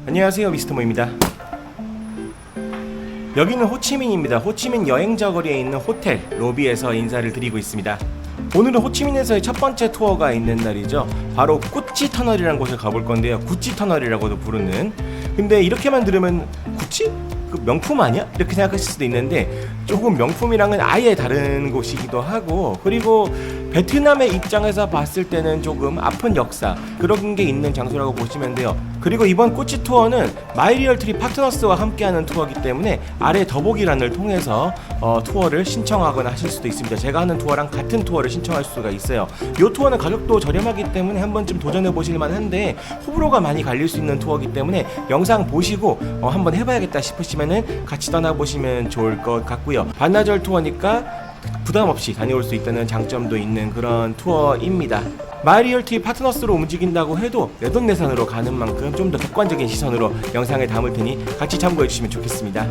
안녕하세요, 미스터 모입니다. 여기는 호치민입니다. 호치민 여행자 거리에 있는 호텔 로비에서 인사를 드리고 있습니다. 오늘은 호치민에서의 첫 번째 투어가 있는 날이죠. 바로 구찌 터널이라는 곳을 가볼 건데요. 구찌 터널이라고도 부르는. 근데 이렇게만 들으면 구찌? 그 명품 아니야? 이렇게 생각하실 수도 있는데 조금 명품이랑은 아예 다른 곳이기도 하고, 그리고 베트남의 입장에서 봤을 때는 조금 아픈 역사, 그런 게 있는 장소라고 보시면 돼요. 그리고 이번 구찌 투어는 마이리얼트리 파트너스와 함께하는 투어이기 때문에 아래 더보기란을 통해서 투어를 신청하거나 하실 수도 있습니다. 제가 하는 투어랑 같은 투어를 신청할 수가 있어요. 이 투어는 가격도 저렴하기 때문에 한 번쯤 도전해 보실 만한데, 호불호가 많이 갈릴 수 있는 투어이기 때문에 영상 보시고 한번 해봐야겠다 싶으시면은 같이 떠나보시면 좋을 것 같고요. 반나절 투어니까 부담 없이 다녀올 수 있다는 장점도 있는 그런 투어입니다. 마이리얼티 파트너스로 움직인다고 해도 내돈내산으로 가는 만큼 좀 더 객관적인 시선으로 영상을 담을 테니 같이 참고해 주시면 좋겠습니다.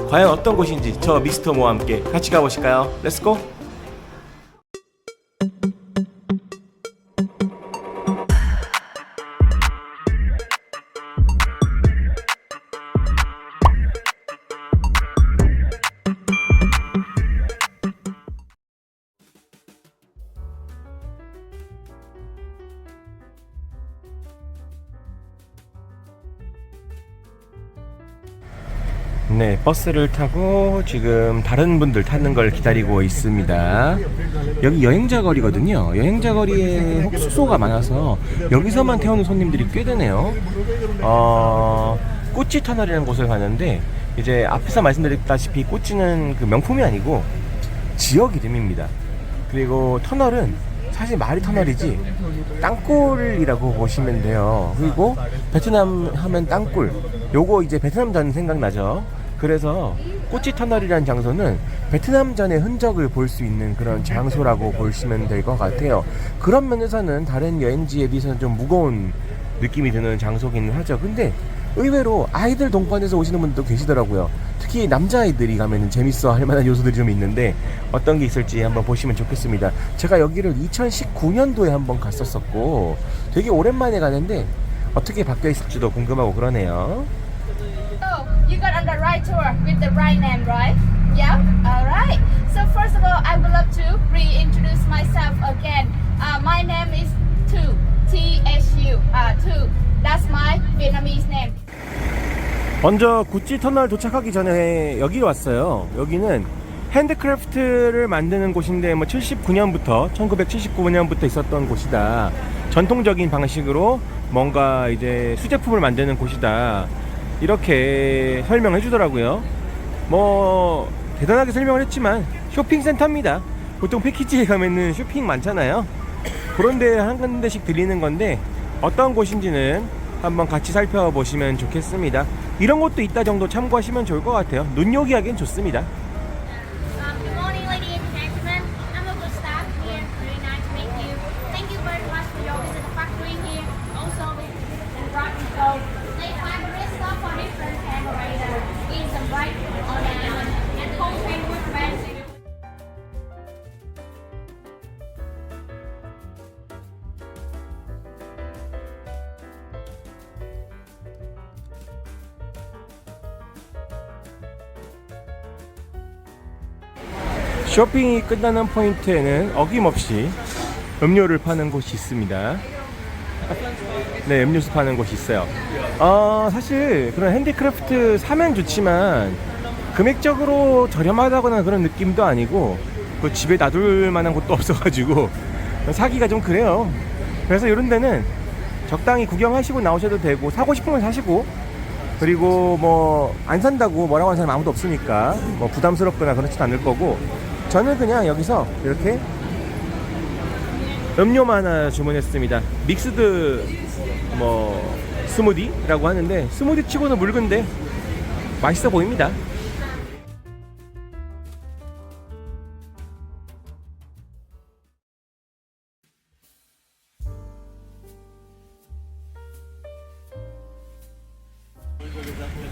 과연 어떤 곳인지 저 미스터 모와 함께 같이 가보실까요? 렛츠고! 네, 버스를 타고 지금 다른 분들 타는 걸 기다리고 있습니다. 여기 여행자 거리거든요. 여행자 거리에 숙소가 많아서 여기서만 태우는 손님들이 꽤 되네요. 꾸찌 터널이라는 곳을 가는데, 이제 앞에서 말씀드렸다시피 꾸찌는 그 명품이 아니고 지역 이름입니다. 그리고 터널은 사실 말이 터널이지 땅굴이라고 보시면 돼요. 그리고 베트남 하면 땅굴, 요거 이제 베트남 전 생각나죠. 그래서 꾸찌 터널이라는 장소는 베트남 전의 흔적을 볼 수 있는 그런 장소라고 보시면 될 것 같아요. 그런 면에서는 다른 여행지에 비해서는 좀 무거운 느낌이 드는 장소기는 하죠. 근데 의외로 아이들 동반해서 오시는 분들도 계시더라고요. 특히 남자아이들이 가면은 재밌어 할 만한 요소들이 좀 있는데 어떤 게 있을지 한번 보시면 좋겠습니다. 제가 여기를 2019년도에 한번 갔었었고 되게 오랜만에 가는데 어떻게 바뀌어 있을지도 궁금하고 그러네요. You got on the right tour with the right name, right? Yeah? Alright. So first of all, I would love to reintroduce myself again. My name is Tu. T-H-U. Tu. That's my Vietnamese name. 먼저 구찌 터널 도착하기 전에 여기로 왔어요. 여기는 핸드크래프트를 만드는 곳인데 79년부터 1979년부터 있었던 곳이다. 전통적인 방식으로 뭔가 이제 수제품을 만드는 곳이다. 이렇게 설명해 주더라고요. 뭐 대단하게 설명을 했지만 쇼핑센터입니다. 보통 패키지에 가면은 쇼핑 많잖아요. 그런데 한 군데씩 들리는 건데 어떤 곳인지는 한번 같이 살펴보시면 좋겠습니다. 이런 곳도 있다 정도 참고하시면 좋을 것 같아요. 눈요기하기엔 좋습니다. Good morning, ladies and gentlemen. I'm a good staff here. Very nice to meet you. Thank you very much for your visit to the factory here. Also, we can rock and go. They find great stuff for different temperatures. In some bright on and cold and wood brands. 쇼핑이 끝나는 포인트에는 어김없이 음료를 파는 곳이 있습니다. 네, 음료수 파는 곳이 있어요. 사실 그런 핸디크래프트 사면 좋지만 금액적으로 저렴하다거나 그런 느낌도 아니고 그 집에 놔둘 만한 곳도 없어가지고 사기가 좀 그래요. 그래서 이런 데는 적당히 구경하시고 나오셔도 되고, 사고 싶으면 사시고, 그리고 뭐 안 산다고 뭐라고 하는 사람 아무도 없으니까 뭐 부담스럽거나 그렇진 않을 거고, 저는 그냥 여기서 이렇게 음료만 하나 주문했습니다. 믹스드 뭐 스무디라고 하는데 스무디 치고는 묽은데 맛있어 보입니다.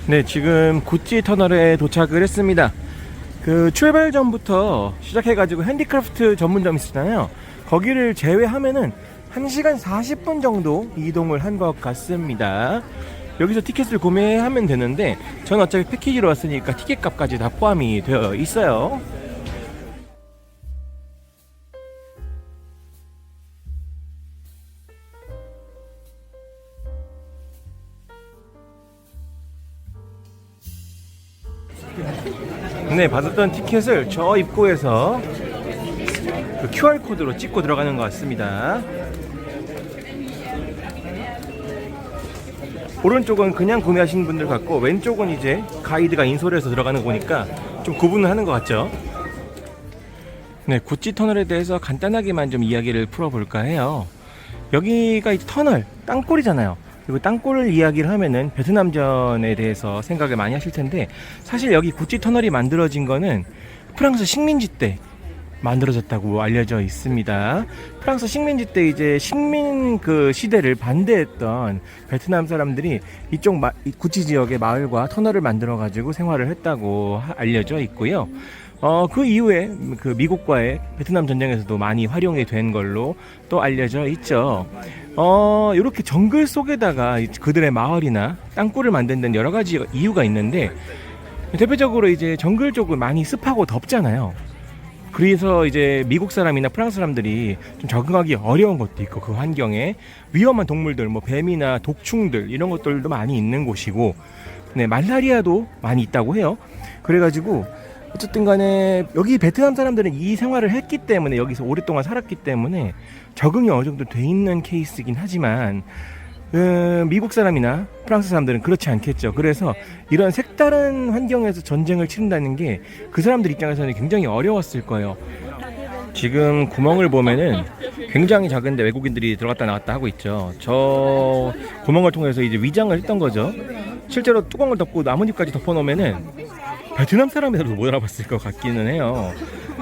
네, 지금 구찌 터널에 도착을 했습니다. 그 출발 전부터 시작해가지고 핸디크래프트 전문점 있잖아요. 거기를 제외하면은 1시간 40분 정도 이동을 한 것 같습니다. 여기서 티켓을 구매하면 되는데 저는 어차피 패키지로 왔으니까 티켓 값까지 다 포함이 되어 있어요. 네, 받았던 티켓을 저 입구에서 그 QR코드로 찍고 들어가는 것 같습니다. 오른쪽은 그냥 구매하시는 분들 같고 왼쪽은 이제 가이드가 인솔 해서 들어가는 거 보니까 좀 구분을 하는 것 같죠. 네, 구찌 터널에 대해서 간단하게만 좀 이야기를 풀어볼까 해요. 여기가 이제 터널, 땅굴이잖아요. 그리고 땅굴 이야기를 하면은 베트남전에 대해서 생각을 많이 하실 텐데, 사실 여기 구찌 터널이 만들어진 거는 프랑스 식민지 때 만들어졌다고 알려져 있습니다. 프랑스 식민지 때 이제 식민 그 시대를 반대했던 베트남 사람들이 이쪽 구찌 지역의 마을과 터널을 만들어 가지고 생활을 했다고 알려져 있고요. 그 이후에 그 미국과의 베트남 전쟁에서도 많이 활용이 된 걸로 또 알려져 있죠. 이렇게 정글 속에다가 그들의 마을이나 땅굴을 만든 데는 여러 가지 이유가 있는데, 대표적으로 이제 정글 쪽은 많이 습하고 덥잖아요. 그래서 이제 미국 사람이나 프랑스 사람들이 좀 적응하기 어려운 것도 있고, 그 환경에 위험한 동물들, 뭐 뱀이나 독충들 이런 것들도 많이 있는 곳이고, 네, 말라리아도 많이 있다고 해요. 그래가지고 어쨌든 간에 여기 베트남 사람들은 이 생활을 했기 때문에, 여기서 오랫동안 살았기 때문에 적응이 어느 정도 돼 있는 케이스이긴 하지만 미국 사람이나 프랑스 사람들은 그렇지 않겠죠. 그래서 이런 색다른 환경에서 전쟁을 치른다는 게 그 사람들 입장에서는 굉장히 어려웠을 거예요. 지금 구멍을 보면은 굉장히 작은데 외국인들이 들어갔다 나갔다 하고 있죠. 저 구멍을 통해서 이제 위장을 했던 거죠. 실제로 뚜껑을 덮고 나뭇잎까지 덮어놓으면은 베트남 사람이라도 못 알아봤을 것 같기는 해요.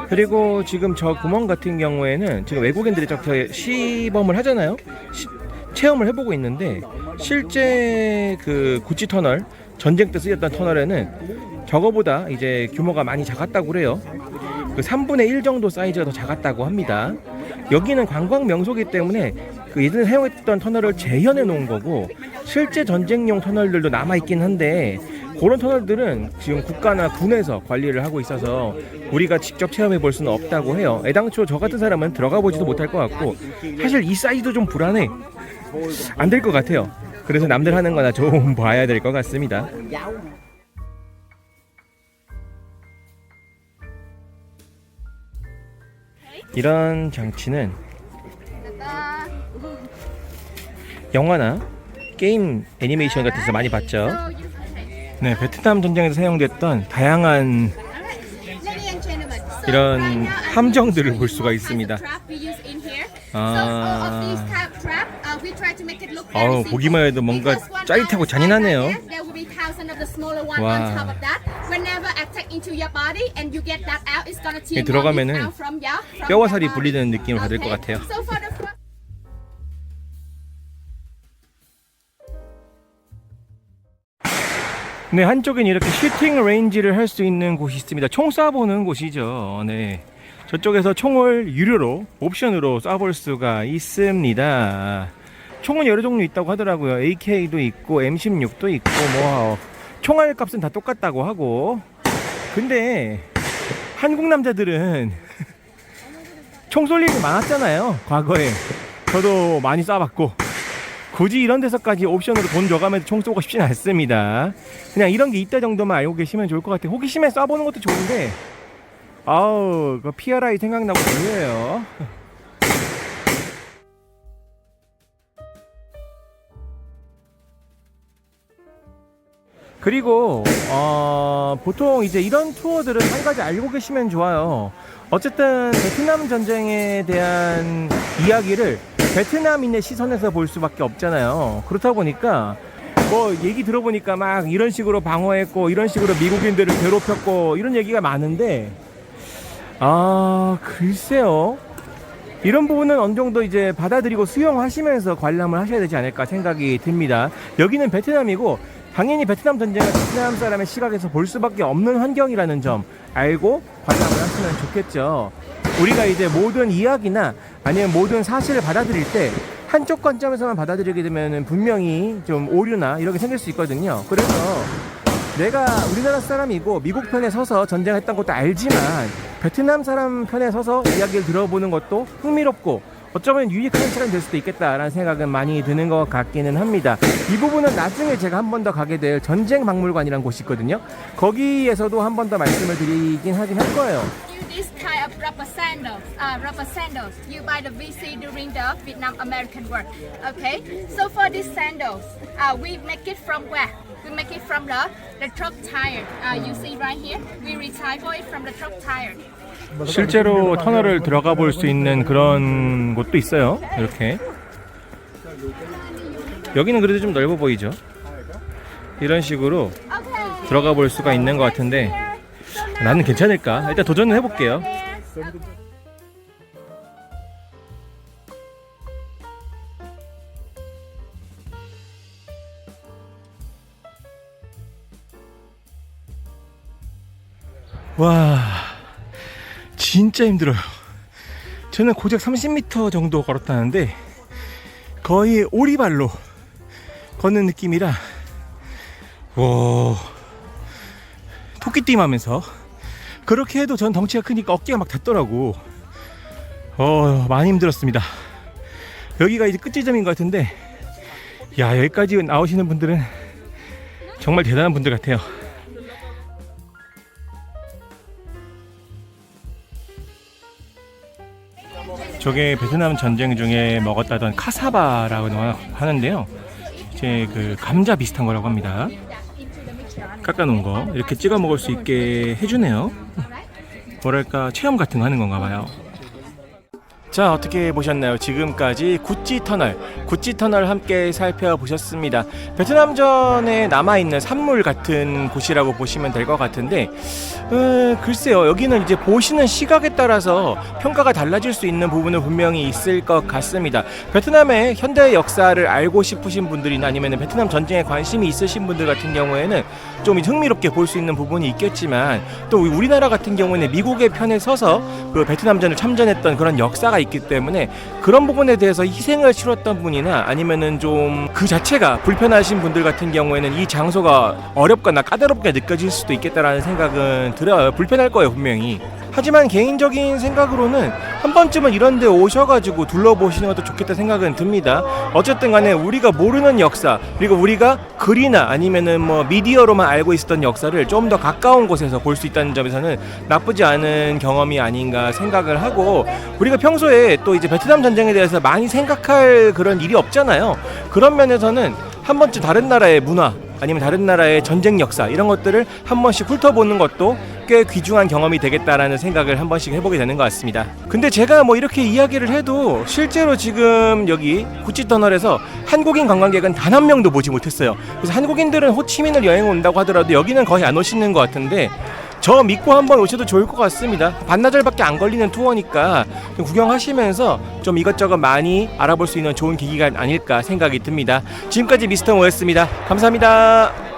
그리고 지금 저 구멍 같은 경우에는 지금 외국인들이 저렇게 시범을 하잖아요. 체험을 해보고 있는데, 실제 그 구찌 터널, 전쟁 때 쓰였던 터널에는 저거보다 이제 규모가 많이 작았다고 그래요. 그 3분의 1 정도 사이즈가 더 작았다고 합니다. 여기는 관광 명소이기 때문에 그 예전에 사용했던 터널을 재현해 놓은 거고, 실제 전쟁용 터널들도 남아있긴 한데 그런 터널들은 지금 국가나 군에서 관리를 하고 있어서 우리가 직접 체험해 볼 수는 없다고 해요. 애당초 저 같은 사람은 들어가 보지도 못할 것 같고, 사실 이 사이즈도 좀 불안해. 안 될 것 같아요. 그래서 남들 하는 거나 좀 봐야 될 것 같습니다. 이런 장치는 영화나 게임 애니메이션 같은 데서 많이 봤죠. 네, 베트남 전쟁에서 사용됐던 다양한 이런 함정들을 볼 수가 있습니다. 보기만 해도 뭔가 짜릿하고 잔인하네요. 와. 들어가면은 뼈와 살이 분리되는 느낌을 받을 것 같아요. 네, 한쪽엔 이렇게 슈팅 레인지를 할 수 있는 곳이 있습니다. 총 쏴보는 곳이죠. 네, 저쪽에서 총을 유료로 옵션으로 쏴볼 수가 있습니다. 총은 여러 종류 있다고 하더라고요. AK도 있고 M16도 있고, 뭐 총알 값은 다 똑같다고 하고. 근데 한국 남자들은 총 쏠 일이 많았잖아요, 과거에. 저도 많이 쏴봤고, 굳이 이런 데서까지 옵션으로 돈 줘가면서 총 쏘고 싶진 않습니다. 그냥 이런 게 있다 정도만 알고 계시면 좋을 것 같아요. 호기심에 쏴보는 것도 좋은데, 아우, 그 PRI 생각나고 별로예요. 그리고 보통 이제 이런 투어들은 한 가지 알고 계시면 좋아요. 어쨌든 베트남 전쟁에 대한 이야기를 베트남인의 시선에서 볼 수밖에 없잖아요. 그렇다 보니까 뭐 얘기 들어보니까 막 이런 식으로 방어했고, 이런 식으로 미국인들을 괴롭혔고, 이런 얘기가 많은데, 글쎄요, 이런 부분은 어느 정도 이제 받아들이고 수용하시면서 관람을 하셔야 되지 않을까 생각이 듭니다. 여기는 베트남이고, 당연히 베트남 전쟁을 베트남 사람의 시각에서 볼 수밖에 없는 환경이라는 점 알고 관람을 하시면 좋겠죠. 우리가 이제 모든 이야기나 아니면 모든 사실을 받아들일 때 한쪽 관점에서만 받아들이게 되면 분명히 좀 오류나 이런 게 생길 수 있거든요. 그래서 내가 우리나라 사람이고 미국 편에 서서 전쟁했던 것도 알지만 베트남 사람 편에 서서 이야기를 들어보는 것도 흥미롭고 어쩌면 유익한 시간이 될 수도 있겠다라는 생각은 많이 드는 것 같기는 합니다. 이 부분은 나중에 제가 한 번 더 가게 될 전쟁 박물관이라는 곳이 있거든요. 거기에서도 한 번 더 말씀을 드리긴 하긴 할 거예요. This kind of rubber sandals. You buy the VC during the Vietnam-American War. Okay. So for these sandals, we make it from where? We make it from the truck tire. You see right here. We recycle it from the truck tire. 실제로 터널을 들어가 볼 수 있는 그런 곳도 있어요. 이렇게. 여기는 그래도 좀 넓어 보이죠. 이런 식으로 들어가 볼 수가 있는 것 같은데 나는 괜찮을까? 일단 도전을 해볼게요. 와, 진짜 힘들어요. 저는 고작 30m 정도 걸었다는데 거의 오리발로 걷는 느낌이라 와, 토끼띠 하면서 그렇게 해도 전 덩치가 크니까 어깨가 막 닿더라고. 많이 힘들었습니다. 여기가 이제 끝 지점인 것 같은데 야, 여기까지 나오시는 분들은 정말 대단한 분들 같아요. 저게 베트남 전쟁 중에 먹었다던 카사바라고 하는데요. 제 그 감자 비슷한 거라고 합니다. 깎아놓은 거 이렇게 찍어 먹을 수 있게 해주네요. 뭐랄까 체험 같은 거 하는 건가 봐요. 자, 어떻게 보셨나요? 지금까지 구찌 터널 함께 살펴보셨습니다. 베트남전에 남아있는 산물 같은 곳이라고 보시면 될 것 같은데 글쎄요, 여기는 이제 보시는 시각에 따라서 평가가 달라질 수 있는 부분은 분명히 있을 것 같습니다. 베트남의 현대 역사를 알고 싶으신 분들이나 아니면 베트남 전쟁에 관심이 있으신 분들 같은 경우에는 좀 흥미롭게 볼 수 있는 부분이 있겠지만 또 우리나라 같은 경우에는 미국의 편에 서서 그 베트남전을 참전했던 그런 역사가 있기 때문에 그런 부분에 대해서 희생을 치렀던 분이나 아니면은 좀 그 자체가 불편하신 분들 같은 경우에는 이 장소가 어렵거나 까다롭게 느껴질 수도 있겠다라는 생각은 들어요. 불편할 거예요, 분명히. 하지만 개인적인 생각으로는 한 번쯤은 이런 데 오셔가지고 둘러보시는 것도 좋겠다 생각은 듭니다. 어쨌든 간에 우리가 모르는 역사, 그리고 우리가 글이나 아니면은 뭐 미디어로만 알고 있었던 역사를 좀 더 가까운 곳에서 볼 수 있다는 점에서는 나쁘지 않은 경험이 아닌가 생각을 하고, 우리가 평소에 또 이제 베트남 전쟁에 대해서 많이 생각할 그런 일이 없잖아요. 그런 면에서는 한 번쯤 다른 나라의 문화 아니면 다른 나라의 전쟁 역사 이런 것들을 한 번씩 훑어보는 것도 꽤 귀중한 경험이 되겠다라는 생각을 한 번씩 해보게 되는 것 같습니다. 근데 제가 뭐 이렇게 이야기를 해도 실제로 지금 여기 구찌 터널에서 한국인 관광객은 단 한 명도 보지 못했어요. 그래서 한국인들은 호치민을 여행 온다고 하더라도 여기는 거의 안 오시는 것 같은데 저 믿고 한번 오셔도 좋을 것 같습니다. 반나절밖에 안 걸리는 투어니까 좀 구경하시면서 좀 이것저것 많이 알아볼 수 있는 좋은 계기가 아닐까 생각이 듭니다. 지금까지 미스터 모였습니다. 감사합니다.